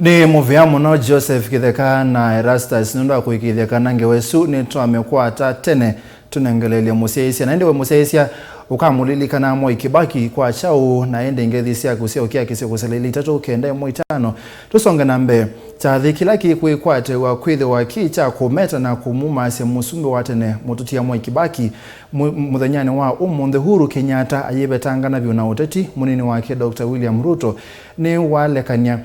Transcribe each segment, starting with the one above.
Ni muvia muno Joseph Kitheka na Erastus nunda kuikitheka nange wesu ni twamekuwa ata tene tunengelelia museisia na ndiwe museisia ukamulilikana Mwai Kibaki kwa chao na ende ngethisia kusia kisio kuseleli tatu kenda Mwai tano tusonga nambe tathi kilaki kuikwate wa kwithe wa kicha kumeta na kumuma se musumbe watene mututia Mwai Kibaki muthanyane wa umunthe Huru Kenyatta ayebetangana byo na Uteti munini wake Dr. William Ruto ni walekania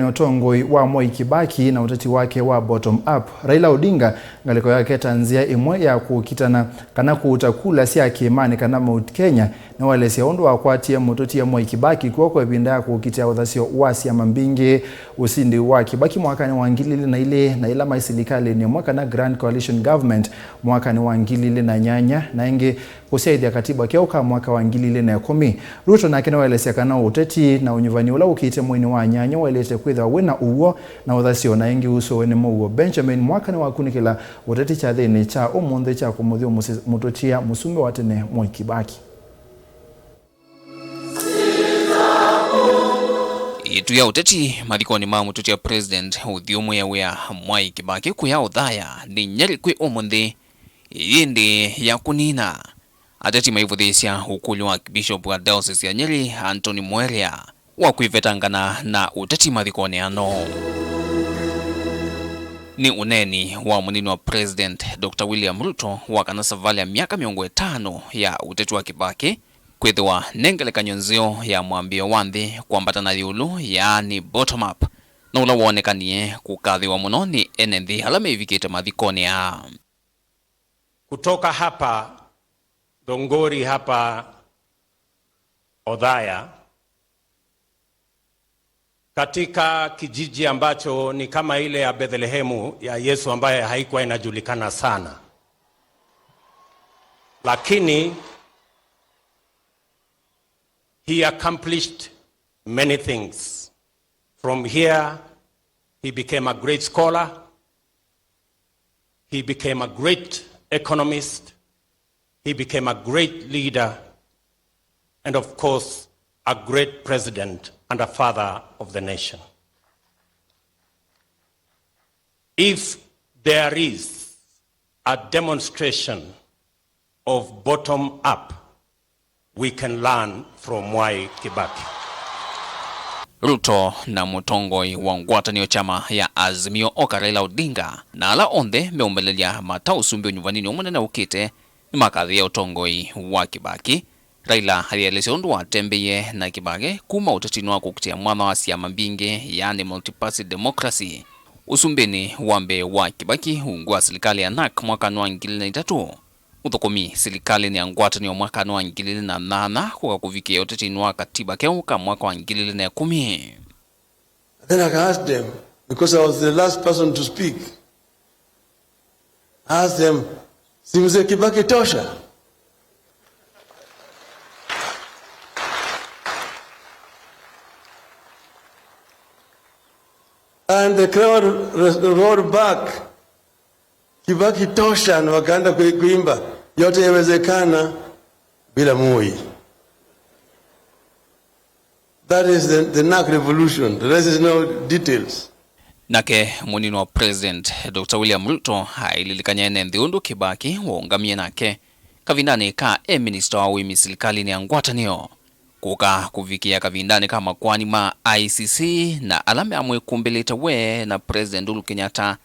utongoi wa Mwai Kibaki na Uteti wake wa bottom up. Raila Odinga ngaliko yake tanzia imwe ya kukitana kana kuutakula sia kimani kana Mount Kenya na wale siondo akwatia mututi ya Mwai Kibaki kwa ebinda kukitia uthasio wasi ya mambinge usindi wa Kibaki mwakani wa ngilili na ila maisilikali ni mwaka na Grand Coalition Government mwakani wa ngilili na nyanya na inge kusaidia katiba kioka mwaka wa ngilili na 10. Ruto na kena wale sekana Uteti na unyuvani ula ukite mwini wa nyanya walete kwitha wena uwo na uthasio na inge uso wene muwo Benjamin mwakani wa kunikila Uteti cha thini cha umunthe cha kumuthio mututia musumbe watene Mwai Kibaki. Itu ya Uteti Mathikoni ma mututia president uthiumu ya wea Mwai Kibaki kuya uthaya ni nyeri kwi umunthe yindi ya kunina ateti maivuthisia ukuli wa Bishop wa Diocese ya Nyeri Anthony Mweria wa kuivetangana na Uteti Mathikoni ano ni uneni wa munini wa president Dr. William Ruto wa kanasa vale ya miaka 5 ya Uteti wa Kibaki kwithiwa nengelekanyo nzio ya mwambio wanthi kwambatana yulu yaani bottom up na ula wonekanie kukathiwa muno ni enenthi hala meivikite Mathikoni ya kutoka hapa Dongori hapa Odhaya katika kijiji ambacho ni kama ile ya Bethlehemu ya Yesu ambaye haikuwa inajulikana sana, lakini he accomplished many things. From here, he became a great scholar. He became a great economist. He became a great leader. And of course, a great president and a father of the nation. If there is a demonstration of bottom up, we can learn from Mwai Kibaki. Ruto na mutongoi wa ngwatanio chama ya Azimio oka Raila Odinga na ala onthe meumbelelia matausumbi unyuvanini umunene ukite ni makathi ya utongoi wa Kibaki. Raila halielese undu wa tembeye na Kibaki kuma utatini wa kukutia mwana wa siama mbinge yaani multi-party democracy. Usumbini wambe wa Kibaki ungua serikali ya NAK mwaka wa 2003. Uthokomi serikali ni ngwatanio mwaka wa 2008 kwa kufikia utatini wa katiba keuka mwaka wa 2010. Then I asked them, because I was the last person to speak, I asked them, simze Kibaki tosha? And the crowd roared back, Kibaki tosha, na wakaanza kuimba yote yawezekana bila Moi. That is the NAK revolution. The rest is no details. Nake munini wa president Dr. William Ruto haililikanya enenthi undu Kibaki waungamie nake kavindani ka minister wa wimi serikali ni ngwatanio kuka kuvikia kavindani kama kwani ma ICC na alame amwe kumbeleta we na president Uhuru Kenyatta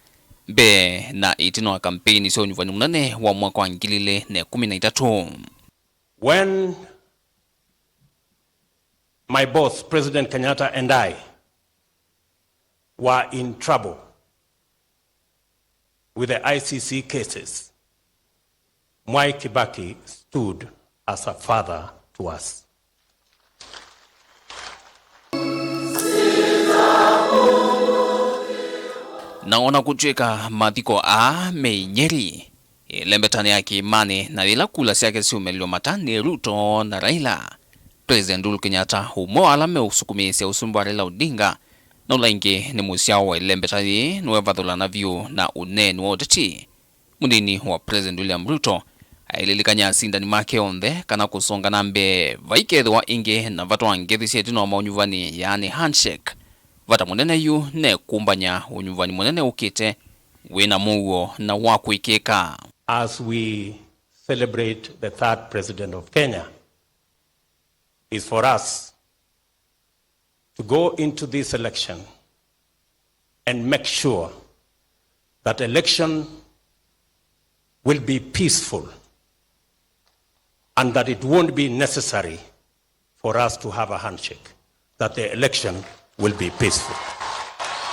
be na itino wa kampeni sio nyuvani munane wa mwaka wa 2013. When my boss, President Kenyatta, and I were in trouble with the ICC cases, Mwai Kibaki stood as a father to us. Naona kucheka mathiko a Nyeri lembetani ya Kimani na ila kula siake si umelio matani Ruto na Raila. President Uhuru Kenyatta humo alame usukumisia usumbu wa Raila Odinga na ulaingi ni musiao wa lembetani nuwevathula na view na uneni wa Uteti. Munini wa President William Ruto aililikanya sindani make onthe kana kusonga nambe vaikethwa ingi na vatu wangethi sietino wa maunyuvani yaani handshake vata munene yu ne kumbanya unyuvani munene ukite wina muo na waku ikeka. As we celebrate the third president of Kenya, is for us to go into this election and make sure that election will be peaceful and that it won't be necessary for us to have a handshake, that the election will be peaceful.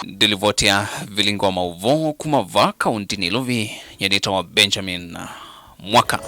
Dilivotia vilingo mauvo kumava kaunti nilovi yanita wa Benjamin Mwaka.